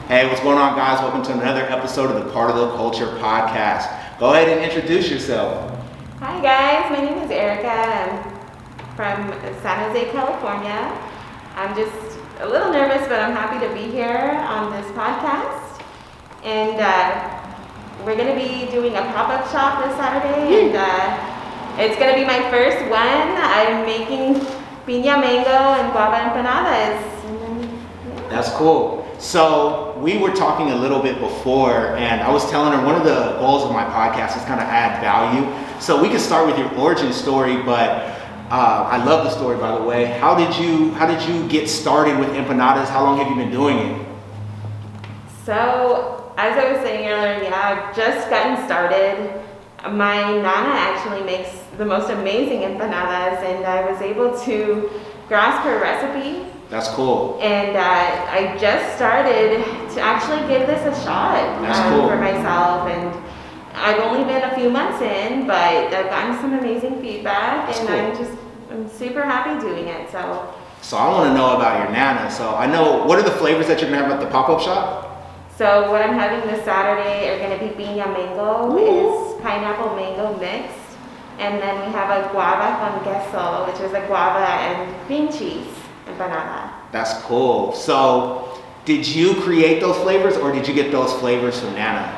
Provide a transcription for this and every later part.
Hey, what's going on, guys? Welcome to another episode of the Part of the Culture podcast. Go ahead and introduce yourself. Hi guys, my name is Erica. I'm from San Jose, California. I'm just a little nervous, but I'm happy to be here on this podcast. And we're going to be doing a pop-up shop this Saturday, and it's going to be my first one. I'm making piña mango and guava empanadas. That's cool. So we were talking a little bit before, and I was telling her one of the goals of my podcast is kind of add value. So we can start with your origin story, but I love the story, by the way. How did you get started with empanadas? How long have you been doing it? So as I was saying earlier, I've just gotten started. My nana actually makes the most amazing empanadas, and I was able to grasp her recipe. That's cool. And I just started to actually give this a shot for myself. And I've only been a few months in, but I've gotten some amazing feedback. That's and cool. I'm super happy doing it. So I want to know about your nana. So I know, what are the flavors that you're going to have at the pop-up shop? So what I'm having this Saturday are going to be piña mango. It's pineapple mango mixed. And then we have a guava con queso, which is a guava and cream cheese empanada. That's cool. So did you create those flavors, or did you get those flavors from Nana?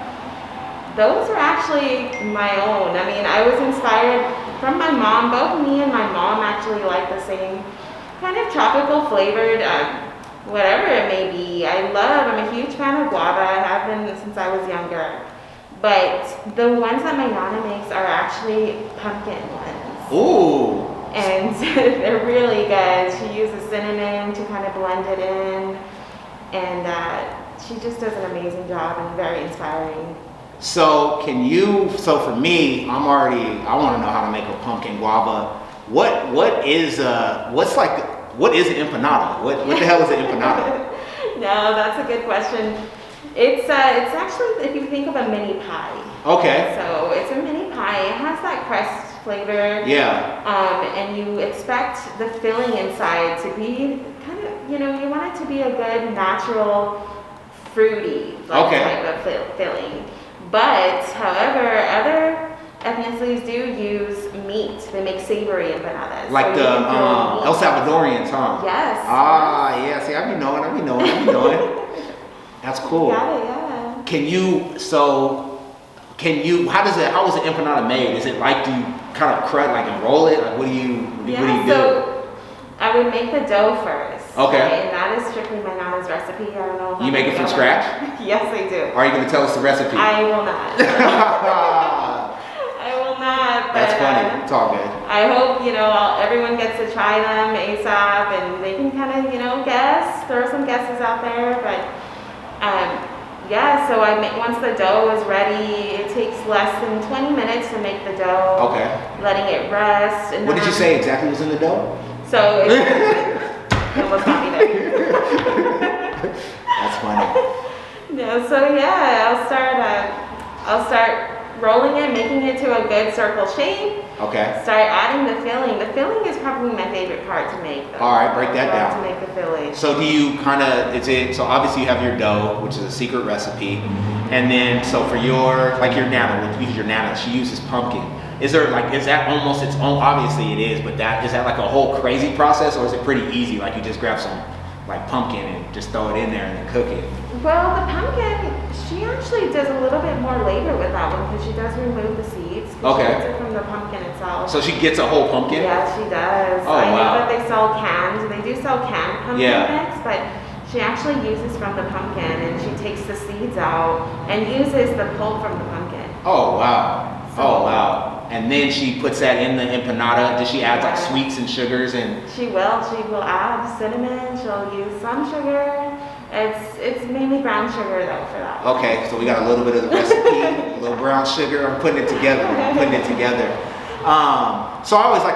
Those are actually my own. I mean, I was inspired from my mom. Both me and my mom actually like the same kind of tropical flavored, whatever it may be. I'm a huge fan of guava. I have been since I was younger. But the ones that my nana makes are actually pumpkin ones. Ooh. And they're really good. She uses cinnamon to kind of blend it in. And she just does an amazing job and very inspiring. So for me, I want to know how to make a pumpkin guava. What is an empanada? What the hell is an empanada? No, that's a good question. It's actually, if you think of a mini pie. Okay. So it's a mini pie. It has that crust flavor. Yeah. And you expect the filling inside to be kind of, you want it to be a good natural fruity type of filling. But however, other ethnicities do use meat. They make savory empanadas. Like so the El Salvadorians, huh? Yes. Yeah. See, I be knowing. That's cool. Got it, yeah. How is an empanada made? Is it like, do you kind of and roll it? Like, what do you do? So I would make the dough first. Okay. Right? And that is strictly my nana's recipe. I don't know if You make it from scratch? Yes, I do. Are you going to tell us the recipe? I will not. I will not. But, That's funny. It's all good. I hope, everyone gets to try them ASAP, and they can kind of, guess, throw some guesses out there. But, so once the dough is ready, it takes less than 20 minutes to make the dough. Okay. Letting it rest. And what did you say exactly was in the dough? So it almost got me there. That's funny. No, so yeah, I'll start rolling it, making it to a good circle shape. Okay. Start adding the filling. The filling is probably my favorite part to make, though. All right, break that down. To make the filling. So do you so obviously you have your dough, which is a secret recipe. And then, so for your nana, she uses pumpkin. Is that almost its own, obviously it is, but is that like a whole crazy process, or is it pretty easy? Like you just grab some pumpkin and just throw it in there and then cook it? Well, the pumpkin, she actually does a little bit more labor with that one because she does remove the seeds. Okay. She gets it from the pumpkin itself. So she gets a whole pumpkin? Yeah, she does. Oh, I know wow. that they sell canned. They do sell canned pumpkin mix, but she actually uses from the pumpkin, and she takes the seeds out and uses the pulp from the pumpkin. Oh, wow. And then she puts that in the empanada. Does she add sweets and sugars and? She will add cinnamon. She'll use some sugar. It's mainly brown sugar though for that. Okay, so we got a little bit of the recipe, a little brown sugar. I'm putting it together. So I always like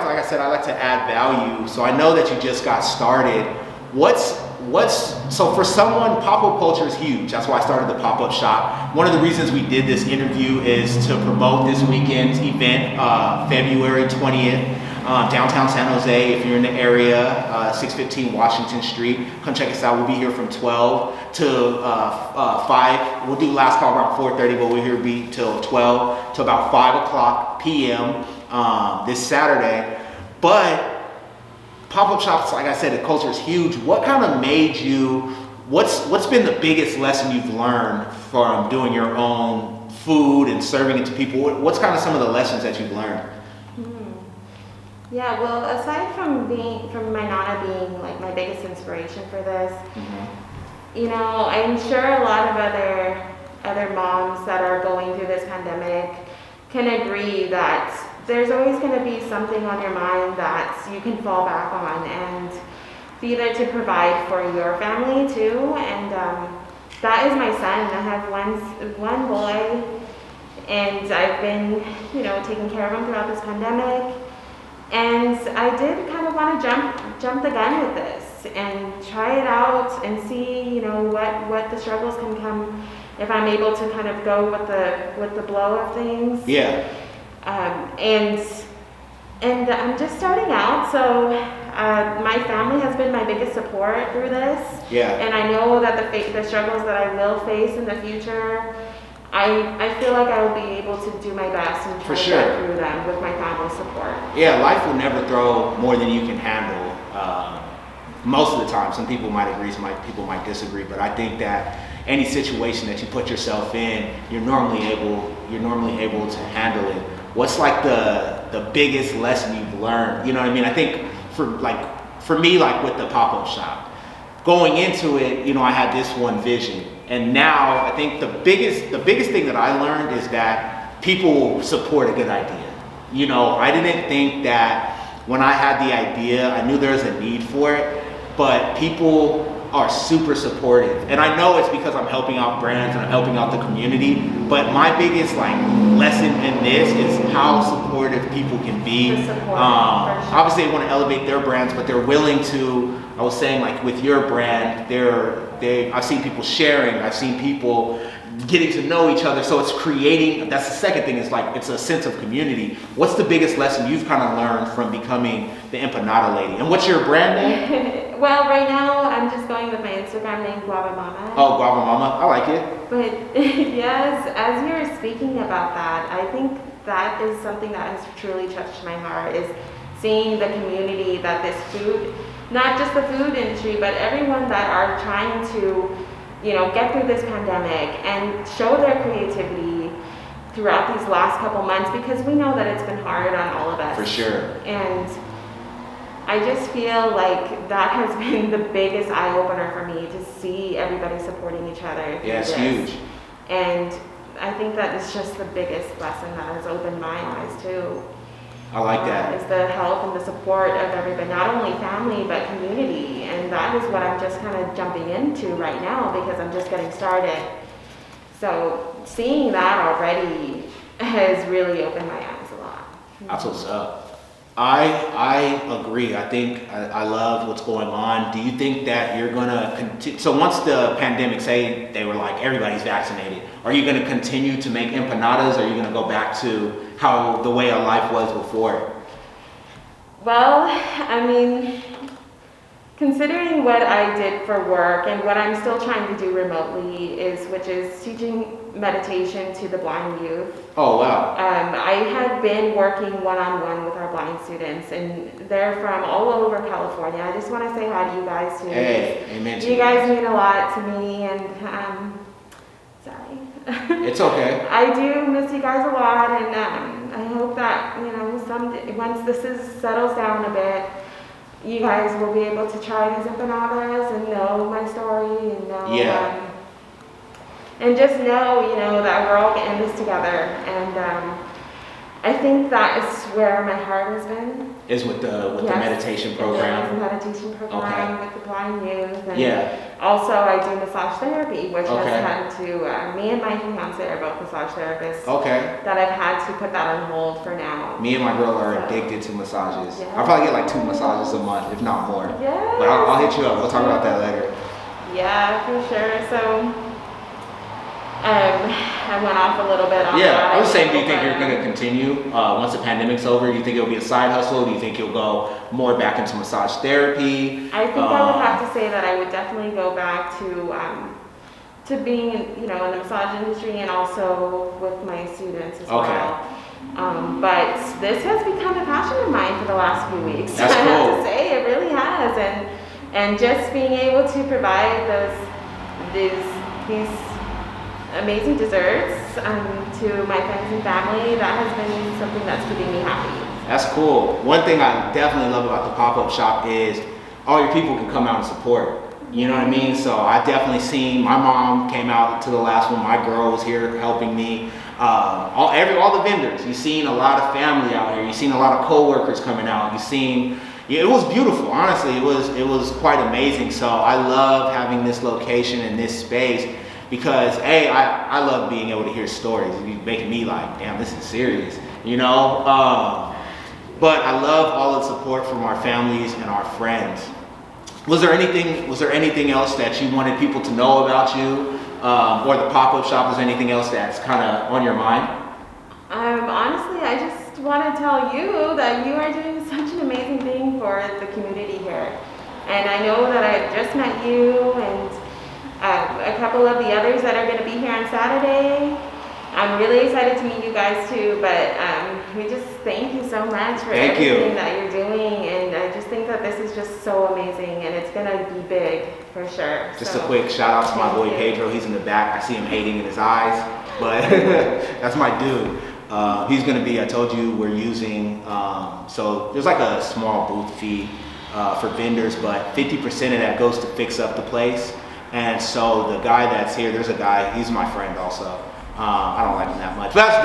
to add value. So I know that you just got started. So for someone, pop-up culture is huge. That's why I started the pop-up shop. One of the reasons we did this interview is to promote this weekend's event, February 20th. downtown San Jose. If you're in the area, 615 Washington Street, come check us out. We'll be here from 12 to 5. We'll do last call around 4:30, but we'll here be till 12 to about 5 o'clock p.m. This Saturday. But pop-up shops, like I said, the culture is huge. What kind of made you, what's been the biggest lesson you've learned from doing your own food and serving it to people? What's kind of some of the lessons that you've learned? Yeah, well, aside from my Nana being like my biggest inspiration for this, you know, I'm sure a lot of other moms that are going through this pandemic can agree that there's always going to be something on your mind that you can fall back on, and either to provide for your family too. And that is my son. I have one boy, and I've been, you know, taking care of him throughout this pandemic. And I did kind of want to jump the gun with this and try it out and see, you know, what the struggles can come if I'm able to kind of go with the flow of things. Yeah. And I'm just starting out, so my family has been my biggest support through this. Yeah. And I know that the struggles that I will face in the future, I feel like I will be able to do my best and try to get through them with my family's support. Yeah, life will never throw more than you can handle. Most of the time, some people might agree, some people might disagree, but I think that any situation that you put yourself in, you're normally able to handle it. What's like the biggest lesson you've learned? You know what I mean? I think for me, like with the pop-up shop, going into it, you know, I had this one vision. And now I think the biggest thing that I learned is that people support a good idea. You know, I didn't think that when I had the idea, I knew there was a need for it, but people are super supportive. And I know it's because I'm helping out brands and I'm helping out the community, but my biggest like lesson in this is how supportive people can be. Obviously they want to elevate their brands, but they're willing to, I was saying like with your brand, I've seen people sharing, I've seen people getting to know each other, so it's creating, that's the second thing, is like it's a sense of community. What's the biggest lesson you've kind of learned from becoming the Empanada lady? And what's your brand name? Well, right now I'm just going with my Instagram name, Guavvamama. Oh, Guavvamama, I like it. But yes, as you were speaking about that, I think that is something that has truly touched my heart, is seeing the community that this food, not just the food industry, but everyone that are trying to, you know, get through this pandemic and show their creativity throughout these last couple months, because we know that it's been hard on all of us. For sure. And I just feel like that has been the biggest eye-opener for me, to see everybody supporting each other. Yeah, it's huge. And I think that is just the biggest lesson that has opened my eyes too. I like that. Is the help and the support of everybody, not only family, but community. And that is what I'm just kind of jumping into right now, because I'm just getting started. So seeing that already has really opened my eyes a lot. That's what's up. I agree. I think I love what's going on. Do you think that you're going to continue? So once the pandemic, say they were like everybody's vaccinated, are you going to continue to make empanadas, or are you going to go back to how the way of life was before? Well, I mean, considering what I did for work and what I'm still trying to do remotely, which is teaching meditation to the blind youth. Oh, wow. I had been working one-on-one with our blind students, and they're from all over California. I just want to say hi to you guys too. Hey, amen. You guys mean a lot to me, and sorry. It's okay. I do miss you guys a lot, and I hope that, you know, someday, once settles down a bit, you guys will be able to try these empanadas and know my story, and know, and just know, you know, that we're all in this together. And I think that is where my heart has been. Is with the meditation program. The meditation program with the blind youth. And also I do massage therapy, which has had to, me and my fiance are both massage therapists. That I've had to put that on hold for now. Me and my girl are addicted to massages. I probably get like 2 massages a month, if not more. Yes. But I'll hit you up. We'll talk about that later. Yeah, for sure. So, I went off a little bit on Yeah, that. I was saying, do you think you're going to continue once the pandemic's over? Do you think it'll be a side hustle? Do you think you'll go more back into massage therapy? I think I would have to say that I would definitely go back to being, you know, in the massage industry and also with my students as well. But this has become a passion of mine for the last few weeks. That's I cool. have to say, it really has, and just being able to provide these amazing desserts to my friends and family, that has been something that's keeping me happy. That's cool. One thing I definitely love about the pop-up shop is all your people can come out and support. You know what I mean? So I definitely seen, my mom came out to the last one, my girl was here helping me. All the vendors, you've seen a lot of family out here, you've seen a lot of co-workers coming out, you've seen, it was beautiful, honestly, it was quite amazing. So I love having this location and this space because I love being able to hear stories. It's making me like, damn, this is serious, you know? But I love all the support from our families and our friends. Was there anything else that you wanted people to know about you, or the pop-up shop? Is there anything else that's kind of on your mind? Honestly, I just want to tell you that you are doing such an amazing thing for the community here. And I know that I just met you and a couple of the others that are going to be here on Saturday. I'm really excited to meet you guys too, but we just thank you so much for everything that you're doing, and I just think that this is just so amazing, and it's gonna be big for sure. Just a quick shout out to my boy Pedro. He's in the back. I see him hating in his eyes, but that's my dude. He's gonna be, I told you, we're using, so there's like a small booth fee for vendors, but 50% of that goes to fix up the place. And so the guy that's here, there's a guy, he's my friend also. I don't like him that much, but that's a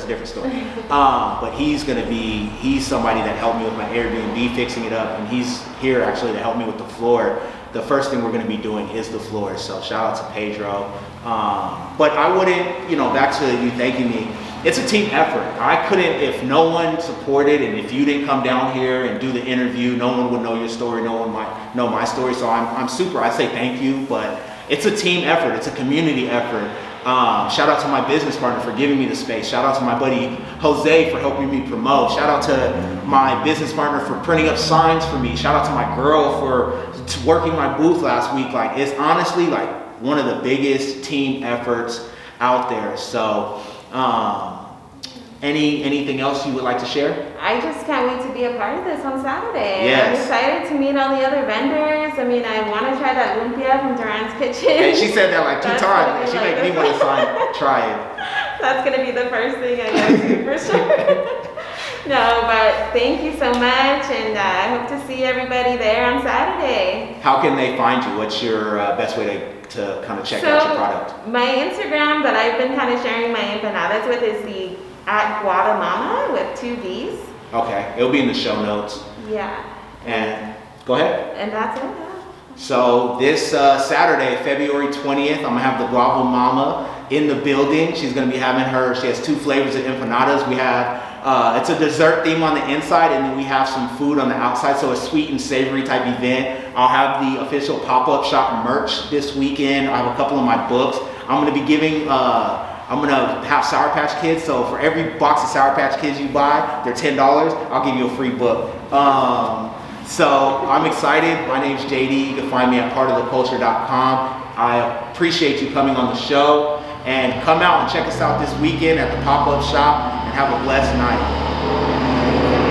different story. But he's somebody that helped me with my Airbnb fixing it up, and he's here actually to help me with the floor. The first thing we're gonna be doing is the floor, so shout out to Pedro. But I wouldn't, back to you thanking me, it's a team effort. I couldn't, if no one supported, and if you didn't come down here and do the interview, no one would know your story, no one might know my story, so I say thank you, but it's a team effort, it's a community effort. Shout out to my business partner for giving me the space. Shout out to my buddy Jose for helping me promote. Shout out to my business partner for printing up signs for me. Shout out to my girl for working my booth last week. Like, it's honestly like one of the biggest team efforts out there. So, anything else you would like to share? I just can't wait to be a part of this on Saturday. Yes. I'm excited to meet all the other vendors. I mean, I want to try that lumpia from Duran's Kitchen. Hey, she said that like 2 times. She made me want to try it. That's going to be the first thing I go to for sure. No, but thank you so much, and I hope to see everybody there on Saturday. How can they find you? What's your best way to kind of check out your product? My Instagram that I've been kind of sharing my empanadas with is the @Guavvamama with 2 V's. Okay, it'll be in the show notes. Yeah. And go ahead. And that's it. So this Saturday, February 20th, I'm gonna have the Guavvamama in the building. She's gonna be having she has 2 flavors of empanadas. We have, it's a dessert theme on the inside, and then we have some food on the outside, so a sweet and savory type event. I'll have the official pop-up shop merch this weekend. I have a couple of my books. I'm gonna be giving, I'm gonna have Sour Patch Kids, so for every box of Sour Patch Kids you buy, they're $10, I'll give you a free book. So I'm excited. My name's JD. You can find me at partoftheculture.com. I appreciate you coming on the show, and come out and check us out this weekend at the pop-up shop, and have a blessed night.